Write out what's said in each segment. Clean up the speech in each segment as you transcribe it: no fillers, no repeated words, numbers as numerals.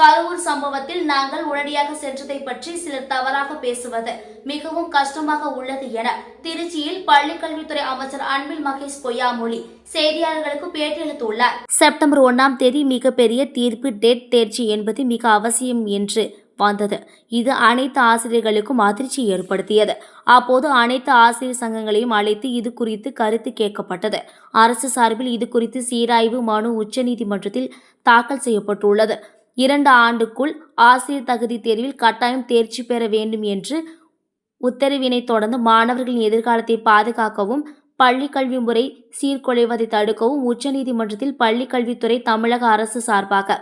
கரூர் சம்பவத்தில் நாங்கள் உடனடியாக சென்றதை பற்றி சிலர் தவறாக பேசுவது மிகவும் கஷ்டமாக உள்ளது என திருச்சியில் பள்ளிக்கல்வித்துறை அமைச்சர் அன்பில் மகேஷ் பொய்யாமொழி செய்தியாளர்களுக்கு பேட்டியளித்துள்ளார். செப்டம்பர் 1ஆம் தேதி மிகப்பெரிய தீர்ப்பு டெட் தேர்ச்சி என்பது மிக அவசியம் என்று வந்தது. இது அனைத்து ஆசிரியர்களுக்கும் அதிர்ச்சி ஏற்படுத்தியது. அப்போது அனைத்து ஆசிரியர் சங்கங்களையும் அழைத்து இது குறித்து கருத்து கேட்கப்பட்டது. அரசு சார்பில் இது குறித்து சீராய்வு மனு உச்சநீதிமன்றத்தில் தாக்கல் செய்யப்பட்டுள்ளது. 2 ஆண்டுக்குள் ஆசிரியர் தகுதி தேர்வில் கட்டாயம் தேர்ச்சி பெற வேண்டும் என்று உத்தரவினை தொடர்ந்து மாணவர்களின் எதிர்காலத்தை பாதுகாக்கவும் பள்ளிக் கல்வி முறை சீர்குலைவதை தடுக்கவும் உச்சநீதிமன்றத்தில் பள்ளிக்கல்வித்துறை தமிழக அரசு சார்பாக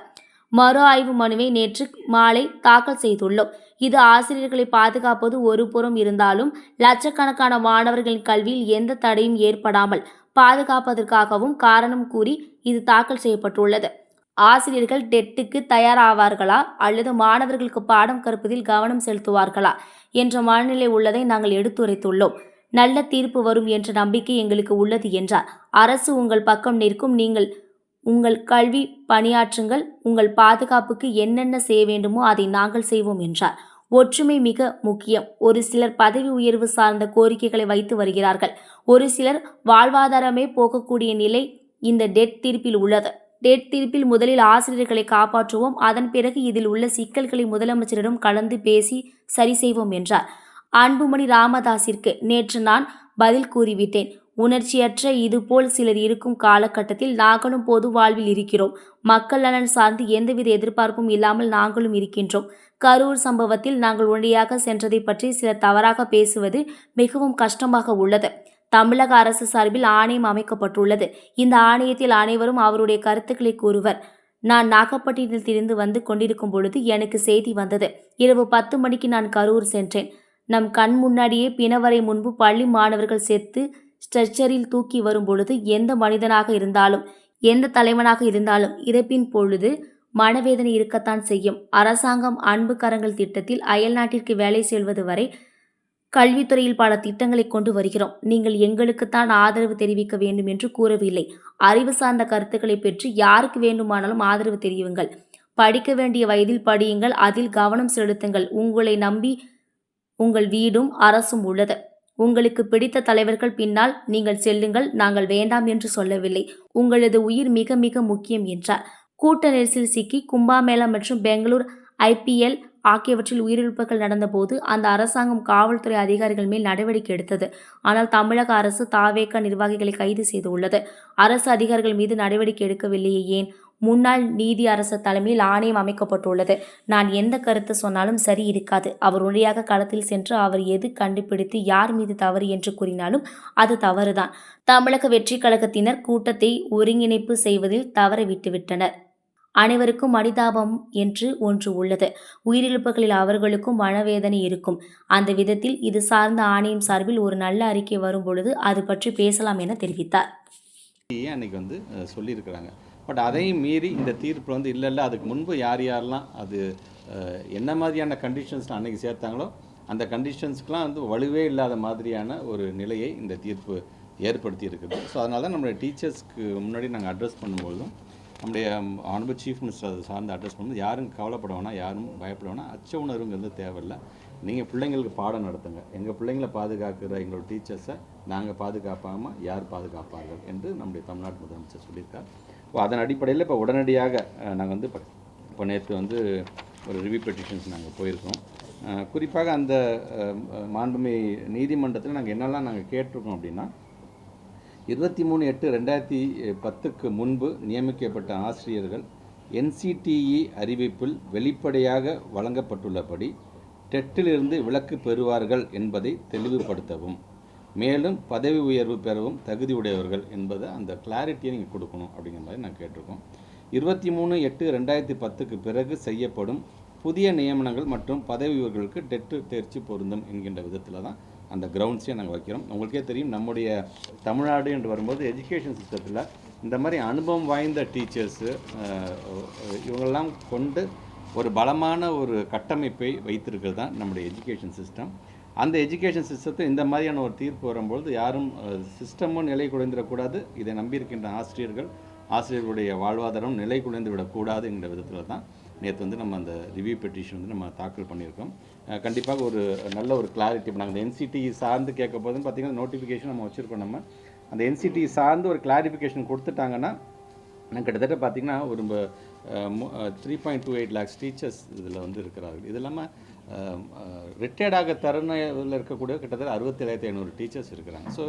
மறு ஆய்வு மனுவை நேற்று மாலை தாக்கல் செய்துள்ளோம். இது ஆசிரியர்களை பாதுகாப்பது ஒரு புறம் இருந்தாலும் லட்சக்கணக்கான மாணவர்களின் கல்வியில் எந்த தடையும் ஏற்படாமல் பாதுகாப்பதற்காகவும் காரணம் கூறி இது தாக்கல் செய்யப்பட்டுள்ளது. ஆசிரியர்கள் டெட்டுக்கு தயாராவார்களா அல்லது மாணவர்களுக்கு பாடம் கற்பதில் கவனம் செலுத்துவார்களா என்ற மனநிலை உள்ளதை நாங்கள் எடுத்துரைத்துள்ளோம். நல்ல தீர்ப்பு வரும் என்ற நம்பிக்கை எங்களுக்கு உள்ளது என்றார். அரசு உங்கள் பக்கம் நிற்கும். நீங்கள் உங்கள் கல்வி பணியாற்றுங்கள். உங்கள் பாதுகாப்புக்கு என்னென்ன செய்ய வேண்டுமோ அதை நாங்கள் செய்வோம் என்றார். ஒற்றுமை மிக முக்கியம். ஒரு சிலர் பதவி உயர்வு சார்ந்த கோரிக்கைகளை வைத்து வருகிறார்கள். ஒரு சிலர் வாழ்வாதாரமே போகக்கூடிய நிலை இந்த டெட் தீர்ப்பில் உள்ளது. டெட் தீர்ப்பில் முதலில் ஆசிரியர்களை காப்பாற்றுவோம். அதன் பிறகு இதில் உள்ள சிக்கல்களை முதலமைச்சரிடம் கலந்து பேசி சரி செய்வோம் என்றார். அன்புமணி ராமதாஸிற்கு நேற்று நான் பதில் கூறிவிட்டேன். உணர்ச்சியற்ற இதுபோல் சிலர் இருக்கும் காலகட்டத்தில் நாங்களும் பொது வாழ்வில் இருக்கிறோம். மக்கள் நலன் சார்ந்து எந்தவித எதிர்பார்ப்பும் இல்லாமல் நாங்களும் இருக்கின்றோம். கரூர் சம்பவத்தில் நாங்கள் உடனடியாக சென்றதை பற்றி சிலர் தவறாக பேசுவது மிகவும் கஷ்டமாக உள்ளது. தமிழக அரசு சார்பில் ஆணையம் அமைக்கப்பட்டுள்ளது. இந்த ஆணையத்தில் அனைவரும் அவருடைய கருத்துக்களை கூறுவர். நான் நாகப்பட்டினத்திலிருந்து வந்து கொண்டிருக்கும் பொழுது எனக்கு செய்தி வந்தது. இரவு 10 மணிக்கு நான் கரூர் சென்றேன். நம் கண் முன்னாடியே பிணவரை முன்பு பள்ளி மாணவர்கள் செத்து ஸ்ட்ரெச்சரில் தூக்கி வரும் பொழுது எந்த மனிதனாக இருந்தாலும் எந்த தலைவனாக இருந்தாலும் இறப்பின் பொழுது மனவேதனை இருக்கத்தான் செய்யும். அரசாங்கம் அன்பு கரங்கள் திட்டத்தில் அயல்நாட்டிற்கு வேலை செல்வது வரை கல்வித்துறையில் பல திட்டங்களை கொண்டு வருகிறோம். நீங்கள் எங்களுக்குத்தான் ஆதரவு தெரிவிக்க வேண்டும் என்று கூறவில்லை. அறிவு சார்ந்த கருத்துக்களை பெற்று யாருக்கு வேண்டுமானாலும் ஆதரவு தெரிவியுங்கள். படிக்க வேண்டிய வயதில் படியுங்கள். அதில் கவனம் செலுத்துங்கள். உங்களை நம்பி உங்கள் வீடும் அரசும் உள்ளது. உங்களுக்கு பிடித்த தலைவர்கள் பின்னால் நீங்கள் செல்லுங்கள். நாங்கள் வேண்டாம் என்று சொல்லவில்லை. உங்களது உயிர் மிக மிக முக்கியம் என்றார். கூட்ட நெரிசல் சிக்கி கும்பாமேளா மற்றும் பெங்களூர் IPL ஆகியவற்றில் உயிரிழப்புகள் நடந்தபோது அந்த அரசாங்கம் காவல்துறை அதிகாரிகள் மேல் நடவடிக்கை எடுத்தது. ஆனால் தமிழக அரசு தாவேக நிர்வாகிகளை கைது செய்துள்ளது. அரசு அதிகாரிகள் மீது நடவடிக்கை எடுக்கவில்லையே ஏன்? முன்னாள் நீதி அரசர் தலைமையில் ஆணையம் அமைக்கப்பட்டுள்ளது. நான் எந்த கருத்து சொன்னாலும் சரி இருக்காது. அவர் உடனடியாக களத்தில் சென்று அவர் எது கண்டுபிடித்து யார் மீது தவறு என்று கூறினாலும் அது தவறுதான். தமிழக வெற்றி கழகத்தினர் கூட்டத்தை ஒருங்கிணைப்பு செய்வதில் தவற விட்டுவிட்டனர். அனைவருக்கும் மனிதாபம் என்று ஒன்று உள்ளது. உயிரிழப்புகளில் அவர்களுக்கும் மனவேதனை இருக்கும். அந்த விதத்தில் இது சார்ந்த ஆணையம் சார்பில் ஒரு நல்ல அறிக்கை வரும் பொழுது அது பற்றி பேசலாம் என தெரிவித்தார். அன்னைக்கு சொல்லியிருக்கிறாங்க. பட் அதையும் மீறி இந்த தீர்ப்பு இல்லை அதுக்கு முன்பு யாரெல்லாம் அது என்ன மாதிரியான கண்டிஷன்ஸ் அன்னைக்கு சேர்த்தாங்களோ அந்த கண்டிஷன்ஸ்க்கெலாம் வலுவே இல்லாத மாதிரியான ஒரு நிலையை இந்த தீர்ப்பு ஏற்படுத்தி இருக்குது. ஸோ அதனால தான் நம்மளுடைய டீச்சர்ஸ்க்கு முன்னாடி நாங்கள் அட்ரஸ் பண்ணும்போதும் நம்முடைய ஆனரபிள் சீஃப் மினிஸ்டர் அதை சார்ந்து அட்ரஸ் பண்ணும்போது யாரும் கவலைப்பட வேணாம், யாரும் பயப்பட வேணாம், அச்ச உணர்வுங்கிறது தேவையில்லை. நீங்கள் பிள்ளைங்களுக்கு பாடம் நடத்துங்க. எங்கள் பிள்ளைங்களை பாதுகாக்கிற எங்களோட டீச்சர்ஸை நாங்கள் பாதுகாப்பாமல் யார் பாதுகாப்பார்கள் என்று நம்முடைய தமிழ்நாட்டு முதலமைச்சர் சொல்லியிருக்கார். அதன் அடிப்படையில் இப்போ உடனடியாக நாங்கள் இப்போ நேற்று ஒரு ரிவ்யூ பெட்டிஷன்ஸ் நாங்கள் போயிருக்கோம். குறிப்பாக அந்த மாண்புமிகு நீதிமன்றத்தில் நாங்கள் என்னெல்லாம் நாங்கள் கேட்டிருக்கோம் அப்படின்னா 23/8/2010க்கு முன்பு நியமிக்கப்பட்ட ஆசிரியர்கள் NCTE அறிவிப்பில் வெளிப்படையாக வழங்கப்பட்டுள்ளபடி டெட்டிலிருந்து விலக்கு பெறுவார்கள் என்பதை தெளிவுபடுத்தவும், மேலும் பதவி உயர்வு பெறவும் தகுதியுடையவர்கள் என்பதை அந்த கிளாரிட்டியை நீங்கள் கொடுக்கணும் அப்படிங்கிற மாதிரி நாங்கள் கேட்டிருக்கோம். 23/8/2010க்கு பிறகு செய்யப்படும் புதிய நியமனங்கள் மற்றும் பதவி உயர்வுகளுக்கு டெட்டு தேர்ச்சி பொருந்தும் என்கின்ற விதத்தில் தான் அந்த கிரவுண்ட்ஸே நாங்கள் வைக்கிறோம். உங்களுக்கே தெரியும், நம்முடைய தமிழ்நாடு என்று வரும்போது எஜுகேஷன் சிஸ்டத்தில் இந்த மாதிரி அனுபவம் வாய்ந்த டீச்சர்ஸு இவங்கெல்லாம் கொண்டு ஒரு பலமான ஒரு கட்டமைப்பை வைத்திருக்கிறது தான் நம்முடைய எஜுகேஷன் சிஸ்டம். அந்த எஜுகேஷன் சிஸ்டத்தை இந்த மாதிரியான ஒரு தீர்ப்பு வரும்பொழுது யாரும் சிஸ்டமும் நிலை குலைந்துவிடக்கூடாது, இதை நம்பியிருக்கின்ற ஆசிரியர்களுடைய வாழ்வாதாரம் நிலை குலைந்து விடக்கூடாது என்கிற விதத்தில் தான் நேற்று வந்து நம்ம அந்த ரிவ்யூ பெட்டிஷன் வந்து நம்ம தாக்கல் பண்ணியிருக்கோம். கண்டிப்பாக ஒரு நல்ல ஒரு கிளாரிட்டி. இப்போ நாங்கள் NCT சார்ந்து கேட்க போதுன்னு பார்த்தீங்கன்னா நோட்டிஃபிகேஷன் நம்ம வச்சுருக்கோம். நம்ம அந்த NCT சார்ந்து ஒரு கிளாரிஃபிகேஷன் கொடுத்துட்டாங்கன்னா கிட்டத்தட்ட பார்த்திங்கன்னா ஒரு 3.28 lakhs டீச்சர்ஸ் இதில் வந்து இருக்கிறார்கள். இது இல்லாமல் ரிட்டையர்டாக தருணையில் இருக்கக்கூடிய கிட்டத்தட்ட 67,500 டீச்சர்ஸ் இருக்கிறாங்க. ஸோ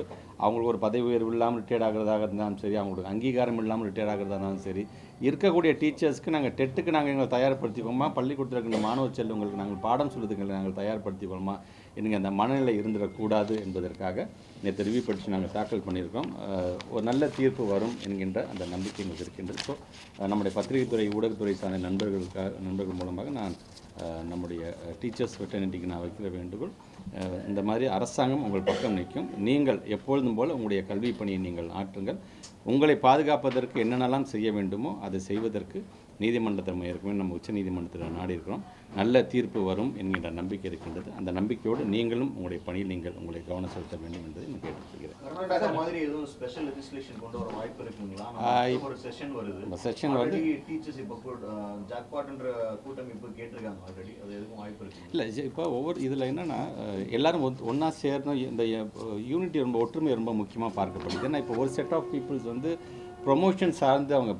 அவங்களுக்கு ஒரு பதவி உயர்வு இல்லாமல் ரிட்டையர்ட் ஆகிறதாக இருந்தாலும் சரி, அவங்களுக்கு அங்கீகாரம் இல்லாமல் ரிட்டையர்ட் ஆகிறதா இருந்தாலும் சரி, இருக்கக்கூடிய டீச்சர்ஸ்க்கு நாங்கள் டெட்டுக்கு நாங்கள் எங்களை தயார்படுத்திக்கோமா, பள்ளிக்கூடத்தில் இருக்கிற மாணவ செல்வங்களுக்கு நாங்கள் பாடம் சொல்லுறதுக்கு நாங்கள் தயார்படுத்திக்கோமா, எனக்கு அந்த மனநிலை இருந்துடக்கூடாது என்பதற்காக நேற்று ரிவ்யூ படித்து நாங்கள் தாக்கல் பண்ணியிருக்கோம். ஒரு நல்ல தீர்ப்பு வரும் என்கின்ற அந்த நம்பிக்கை எங்களுக்கு இருக்கின்றது. ஸோ நம்முடைய பத்திரிகைத்துறை ஊடகத்துறை சார்ந்த நண்பர்கள் மூலமாக நான் நம்முடைய டீச்சர்ஸ் ஃப்ரெட்டர்னிட்டிக்கு நான் வைக்கிற வேண்டுகோள், இந்த மாதிரி அரசாங்கம் உங்கள் பக்கம் நிற்கும். நீங்கள் எப்பொழுதும் போல் உங்களுடைய கல்வி பணியை நீங்கள் ஆற்றுங்கள். உங்களை பாதுகாப்பதற்கு என்னென்னலாம் செய்ய வேண்டுமோ அதை செய்வதற்கு நீதிமன்றத்தில் ஏற்கனவே நம்ம உச்ச நீதிமன்றத்தில் நாடி இருக்கிறோம். நல்ல தீர்ப்பு வரும் என்கின்ற நம்பிக்கை இருக்கின்றது. அந்த நம்பிக்கையோடு நீங்களும் உங்களுடைய பணியில் நீங்கள் உங்களை கவனம் செலுத்த வேண்டும் என்பதை நான் கேட்டுக்கொள்கிறேன். கர்நாடகா மாதிரி எதுவும் ஸ்பெஷல் லெஜிஸ்லேஷன் கொண்டு வர வாய்ப்பு இருக்குங்களா? ஒரு செஷன் வருது. இந்த செஷன் வந்து டீச்சர்ஸ் இப்போ ஜாக்பாட்ன்ற கூட்டமைப்பு கேட்டிருக்காங்க ஆல்ரெடி. அது எதுவும் வாய்ப்பு இருக்கு? இல்லை, இப்போ ஒவ்வொரு இதில் என்னென்னா எல்லாரும் ஒன்றா சேரணும். இந்த யூனிட்டி ரொம்ப ஒற்றுமை ரொம்ப முக்கியமாக பார்க்கப்படுது. ஏன்னா இப்போ ஒரு செட் ஆஃப் பீப்புள்ஸ் வந்து ப்ரொமோஷன் சார்ந்து அவங்க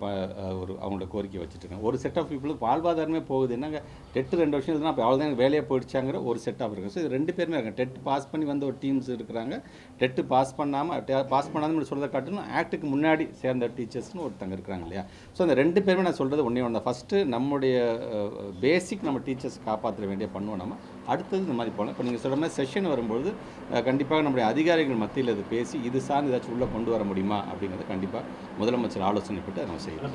அவங்களோட கோரிக்கை வச்சுட்ருக்காங்க. ஒரு செட் ஆஃப் பீப்புளுக்கு வாழ்வாதாரமே போகுது. என்னங்க டெட்டு 2 வருஷம் எழுதுனா அப்போ அவ்வளோதான் வேலையாக போயிடுச்சாங்கிற ஒரு செட் ஆஃப் இருக்குது. ஸோ இது 2 பேருமே இருக்காங்க. டெட் பாஸ் பண்ணி வந்த ஒரு டீம்ஸ் இருக்கிறாங்க, டெட்டு பாஸ் பண்ணாமல் சொல்கிறத காட்டணும் ஆக்டுக்கு முன்னாடி சேர்ந்த டீச்சர்ஸ்னு ஒருத்தங்க இருக்கிறாங்க இல்லையா. ஸோ அந்த 2 பேருமே நான் சொல்கிறது ஒன்றே ஒன்று தான். ஃபஸ்ட்டு நம்முடைய பேசிக் நம்ம டீச்சர்ஸ் காப்பாற்ற வேண்டிய பண்ணுவோம். நம்ம அடுத்தது இந்த மாதிரி போகலாம். இப்போ நீங்கள் சொல்கிற மாதிரி செஷன் வரும்போது கண்டிப்பாக நம்முடைய அதிகாரிகள் மத்தியில் இது பேசி இது சார்ந்து ஏதாச்சும் உள்ளே கொண்டு வர முடியுமா அப்படிங்கிறத கண்டிப்பாக முதலமைச்சர் ஆலோசனை போட்டு அதை நம்ம செய்யலாம்.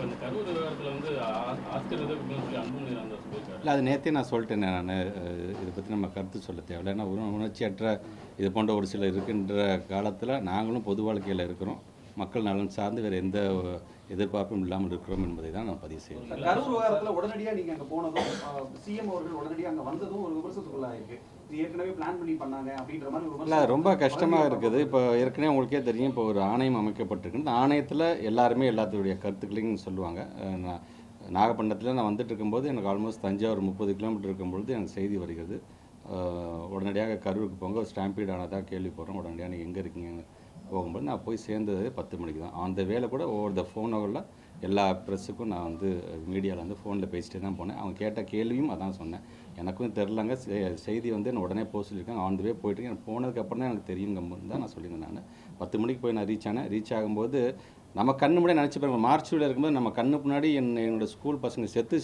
இல்லை, அது நேற்றே நான் சொல்லிட்டேன். நான் இதை பற்றி நம்ம கருத்து சொல்ல தேவையில்லை. ஏன்னா உணர்ச்சியற்ற இது போன்ற ஒரு சிலர் இருக்கின்ற காலத்தில் நாங்களும் பொது வாழ்க்கையில் இருக்கிறோம். மக்கள் நலன் சார்ந்து வேறு எந்த எதிர்பார்ப்பும் இல்லாமல் இருக்கிறோம் என்பதை தான் நான் பதிவு செய்வேன். கரூர் விவகாரத்தில் உடனடியாக நீங்கள் அங்கே போனதும் சிஎம் அவர்கள் உடனடியாக அங்கே வந்ததும் ஒரு விமர்சனத்துக்குள்ளாக இருக்குது. இது ஏற்கனவே பிளான் பண்ணி பண்ணாங்க அப்படின்ற மாதிரி இல்லை, ரொம்ப கஷ்டமாக இருக்குது. இப்போ ஏற்கனவே உங்களுக்கே தெரியும், இப்போ ஒரு ஆணையம் அமைக்கப்பட்டிருக்கு. இந்த ஆணையத்தில் எல்லாருமே எல்லாத்துடைய கருத்துக்களையும் சொல்லுவாங்க. நாகப்பட்டினத்தில் நான் வந்துட்டு இருக்கும்போது எனக்கு ஆல்மோஸ்ட் தஞ்சாவூர் 30 கிலோமீட்டர் இருக்கும்பொழுது எனக்கு செய்தி வருகிறது, உடனடியாக கரூருக்கு போங்க, ஒரு ஸ்டாம்பீட் ஆனதாக கேள்விப்படுறோம், உடனடியாக நீங்கள் எங்கே இருக்கீங்க போகும்போது நான் போய் சேர்ந்தது 10 மணிக்கு தான். அந்த வேலை கூட ஓவர் த ஃபோனில் எல்லா ப்ரெஸ்ஸுக்கும் நான் வந்து மீடியாவில் வந்து ஃபோனில் பேசிட்டே தான் போனேன். அவங்க கேட்ட கேள்வியும் அதான் சொன்னேன். எனக்கும் தெரிலங்க, செய்தி வந்து என்ன உடனே போக சொல்லியிருக்காங்க, ஆன் த வே போயிட்டு எனக்கு போனதுக்கப்புறம் தான் எனக்கு தெரியுங்கும்போது தான் நான் சொல்லியிருந்தேன். நான் 10 மணிக்கு போய் நான் ரீச் ஆனேன். ரீச் ஆகும்போது நம்ம கண்ணு முன்னாடி நினச்சி பாருங்க, மார்ச்சில் இருக்கும்போது நம்ம கண்ணு முன்னாடி என்னோடய ஸ்கூல் பசங்க செத்து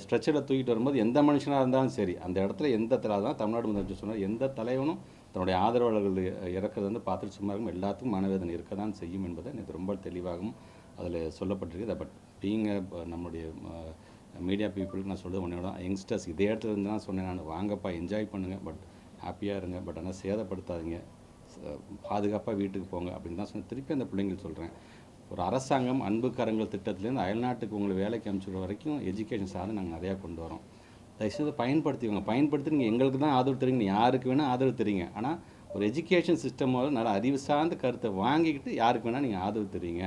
ஸ்ட்ரெச்சரில் தூக்கிட்டு வரும்போது எந்த மனுஷனாக இருந்தாலும் சரி, அந்த இடத்துல எந்த தான் தமிழ்நாடு முதலமைச்சர் சொன்னார், எந்த தலைவனும் தன்னுடைய ஆதரவாளர்கள் இறக்கிறது வந்து பார்த்துட்டு சும்மா இருக்கும், எல்லாத்துக்கும் மனவேதனை இருக்க தான் செய்யும் என்பதை எனக்கு ரொம்ப தெளிவாகவும் அதில் சொல்லப்பட்டிருக்கு. பட் பீங்க நம்முடைய மீடியா பீப்புளுக்கு நான் சொல்கிறது ஒன்றே தான், யங்ஸ்டர்ஸ் இதே இடத்துல இருந்து தான் சொன்னேன் நான், வாங்கப்பா என்ஜாய் பண்ணுங்கள், பட் ஹாப்பியாக இருங்க, பட் ஆனால் சேதப்படுத்தாதீங்க, பாதுகாப்பாக வீட்டுக்கு போங்க அப்படின்னு தான் சொன்னேன். திருப்பி அந்த பிள்ளைங்களுக்கு சொல்கிறேன், ஒரு அரசாங்கம் அன்பு கரங்கள் திட்டத்துலேருந்து அயல்நாட்டுக்கு உங்களை வேலைக்கு அனுப்பிச்சுடுற வரைக்கும் எஜுகேஷன் சார்ந்து நாங்கள் நிறையா கொண்டு வரோம். தயவுசெய்து பயன்படுத்தி நீங்கள் எங்களுக்கு தான் ஆதரவு தரீங்க, யாருக்கு வேணால் ஆதரவு தரீங்க, ஆனால் ஒரு எஜுகேஷன் சிஸ்டமோட நல்ல அறிவு சார்ந்த கருத்தை வாங்கிக்கிட்டு யாருக்கு வேணால் நீங்கள் ஆதரவு தரீங்க.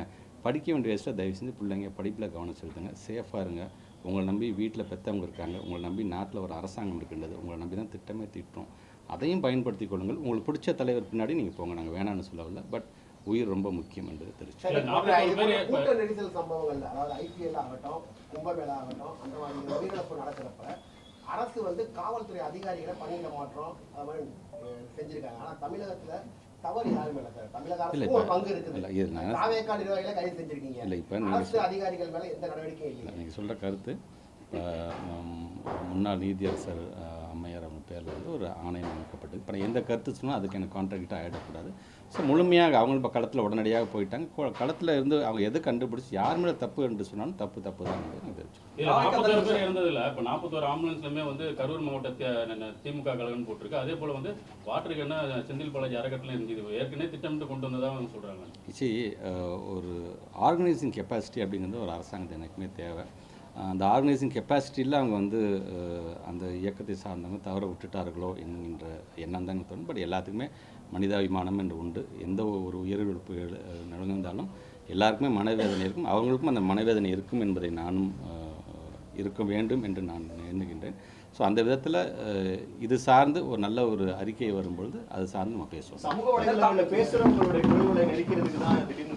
படிக்க வேண்டிய வயசில் தயவு செஞ்சு பிள்ளைங்க படிப்பில் கவனம் செலுத்துங்க, சேஃபாக இருங்க. உங்களை நம்பி வீட்டில் பெற்றவங்க இருக்காங்க, உங்களை நம்பி நாட்டில் ஒரு அரசாங்கம் இருக்கின்றது, உங்களை நம்பி தான் திட்டமே திட்டோம், அதையும் பயன்படுத்தி கொள்ளுங்கள். உங்களுக்கு பிடிச்ச தலைவர் பின்னாடி நீங்கள் போங்க, நாங்கள் வேணான்னு சொல்லவில்லை, பட் உயிர் ரொம்ப முக்கியம் என்பது தெரிஞ்சு. கூட்ட நெரிசல் சம்பவங்கள், அதாவது ஐபிஎல் ஆகட்டும், கும்பமேளா ஆகட்டும், அந்த மாதிரி உயிரிழப்பு நடக்கிறப்ப அரசு வந்து காவல்துறை அதிகாரிகளை பணியிட மாற்றம் அது மாதிரி செஞ்சிருக்காங்க. ஆனால் தமிழகத்தில் தவறு யாருமே இல்லை சார். தமிழக அரசு ஒரு பங்கு இருக்குது. தாவேக்கா நிர்வாகிகளை கைது செஞ்சிருக்கீங்க. இல்லை, இப்போ அரசு அதிகாரிகள் மேலே எந்த நடவடிக்கையும் இல்லை. நீங்கள் சொல்கிற கருத்து, முன்னாள் நீதியரசர் அம்மையார் அவங்க பேரில் வந்து ஒரு ஆணையம் அமைக்கப்பட்டது. இப்போ எந்த கருத்து சொன்னால் அதுக்கு எனக்கு கான்ட்ராக்டாக ஆகிடக்கூடாது. ஸோ முழுமையாக அவங்க இப்போ களத்தில் உடனடியாக போயிட்டாங்க. களத்தில் இருந்து அவங்க எது கண்டுபிடிச்சி யார் மேலே தப்பு என்று சொன்னாலும் தப்பு தான் தெரிஞ்சு. 41 பேர் இருந்ததில்ல, இப்போ 41 ஆம்புலன்ஸ்லுமே வந்து கரூர் மாவட்ட திமுக கழகம் போட்டிருக்கு. அதே போல் வந்து வாட்டருக்கு செந்தில் பாலாஜி அறக்கட்டளை இருந்தது, ஏற்கனவே திட்டமிட்டு கொண்டு வந்ததாக சொல்கிறாங்க. இச்சி ஒரு ஆர்கனைசிங் கெப்பாசிட்டி அப்படிங்கிறது ஒரு அரசாங்கத்தை எனக்குமே தேவை. அந்த ஆர்கனைசிங் கெப்பாசிட்டியில் அவங்க வந்து அந்த இயக்கத்தை சார்ந்தவங்க தவற விட்டுட்டார்களோ என்கின்ற எண்ணம் தான் தோணும். பட் எல்லாத்துக்குமே மனிதாபிமானம் என்று உண்டு. எந்த ஒரு உயிரிழப்பு நடந்தாலும் எல்லாருக்குமே மனவேதனை இருக்கும், அவங்களுக்கும் அந்த மனவேதனை இருக்கும் என்பதை நானும் இருக்க வேண்டும் என்று நான் எண்ணுகின்றேன். ஸோ அந்த விதத்தில் இது சார்ந்து ஒரு நல்ல ஒரு அறிக்கை வரும்பொழுது அது சார்ந்து நம்ம பேசுவோம். சமூக வலைதளங்களில் பேசுகிறவங்களுடைய குழுவை நெருக்கிறதுக்கு தான் திடீர்னு